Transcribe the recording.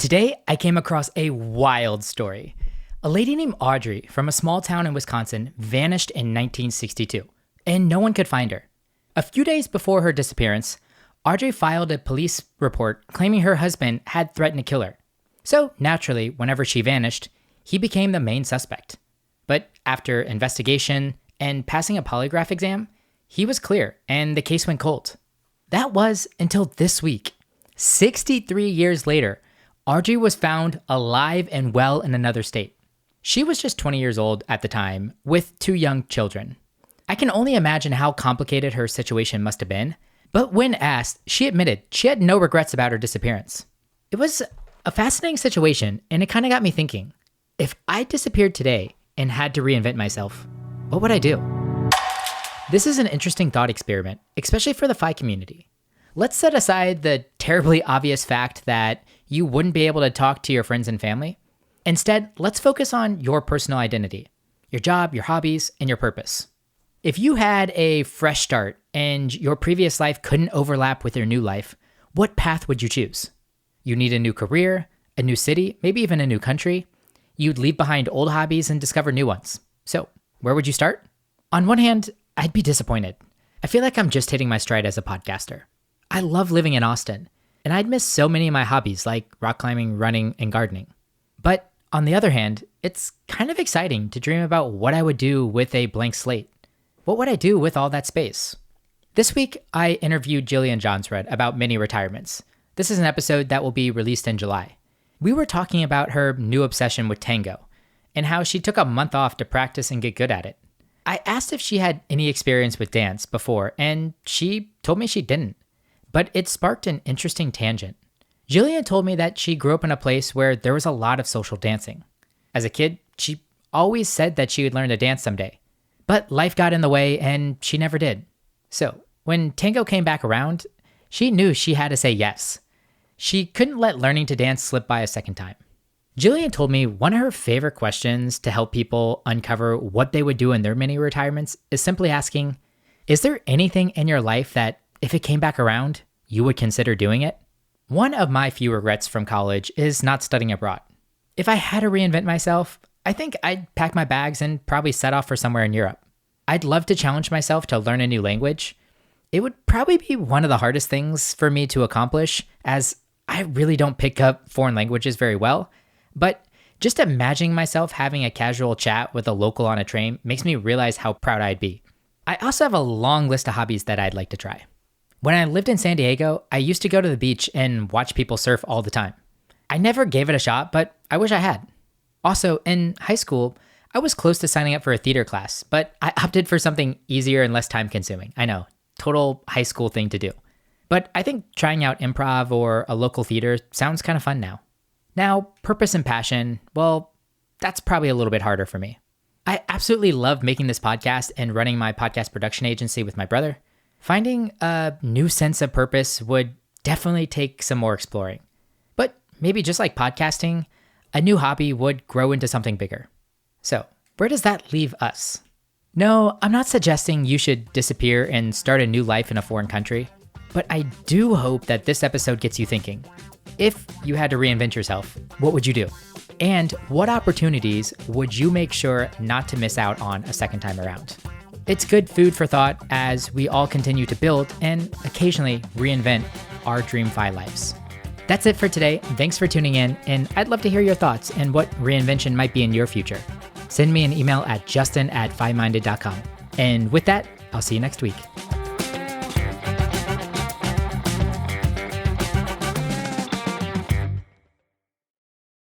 Today, I came across a wild story. A lady named Audrey from a small town in Wisconsin vanished in 1962, and no one could find her. A few days before her disappearance, Audrey filed a police report claiming her husband had threatened to kill her. So, naturally, whenever she vanished, he became the main suspect. But after investigation and passing a polygraph exam, he was clear and the case went cold. That was until this week. 63 years later, Audrey was found alive and well in another state. She was just 20 years old at the time, with 2 young children. I can only imagine how complicated her situation must have been, but when asked, she admitted she had no regrets about her disappearance. It was a fascinating situation, and it kind of got me thinking, if I disappeared today and had to reinvent myself, what would I do? This is an interesting thought experiment, especially for the FI community. Let's set aside the terribly obvious fact that you wouldn't be able to talk to your friends and family. Instead, let's focus on your personal identity, your job, your hobbies, and your purpose. If you had a fresh start and your previous life couldn't overlap with your new life, what path would you choose? You need a new career, a new city, maybe even a new country. You'd leave behind old hobbies and discover new ones. So, where would you start? On one hand, I'd be disappointed. I feel like I'm just hitting my stride as a podcaster. I love living in Austin, and I'd miss so many of my hobbies like rock climbing, running, and gardening. But on the other hand, it's kind of exciting to dream about what I would do with a blank slate. What would I do with all that space? This week, I interviewed Jillian Johnsrud about mini retirements. This is an episode that will be released in July. We were talking about her new obsession with tango and how she took a month off to practice and get good at it. I asked if she had any experience with dance before, and she told me she didn't. But it sparked an interesting tangent. Jillian told me that she grew up in a place where there was a lot of social dancing. As a kid, she always said that she would learn to dance someday. But life got in the way and she never did. So when tango came back around, she knew she had to say yes. She couldn't let learning to dance slip by a second time. Jillian told me one of her favorite questions to help people uncover what they would do in their mini retirements is simply asking, is there anything in your life that, if it came back around, you would consider doing it? One of my few regrets from college is not studying abroad. If I had to reinvent myself, I think I'd pack my bags and probably set off for somewhere in Europe. I'd love to challenge myself to learn a new language. It would probably be one of the hardest things for me to accomplish, as I really don't pick up foreign languages very well. But just imagining myself having a casual chat with a local on a train makes me realize how proud I'd be. I also have a long list of hobbies that I'd like to try. When I lived in San Diego, I used to go to the beach and watch people surf all the time. I never gave it a shot, but I wish I had. Also, in high school, I was close to signing up for a theater class, but I opted for something easier and less time-consuming. I know, total high school thing to do. But I think trying out improv or a local theater sounds kind of fun now. Now, purpose and passion, well, that's probably a little bit harder for me. I absolutely love making this podcast and running my podcast production agency with my brother. Finding a new sense of purpose would definitely take some more exploring. But maybe just like podcasting, a new hobby would grow into something bigger. So, where does that leave us? No, I'm not suggesting you should disappear and start a new life in a foreign country, but I do hope that this episode gets you thinking. If you had to reinvent yourself, what would you do? And what opportunities would you make sure not to miss out on a second time around? It's good food for thought as we all continue to build and occasionally reinvent our Dream FI lives. That's it for today. Thanks for tuning in, and I'd love to hear your thoughts and what reinvention might be in your future. Send me an email at justin@fiminded.com. And with that, I'll see you next week.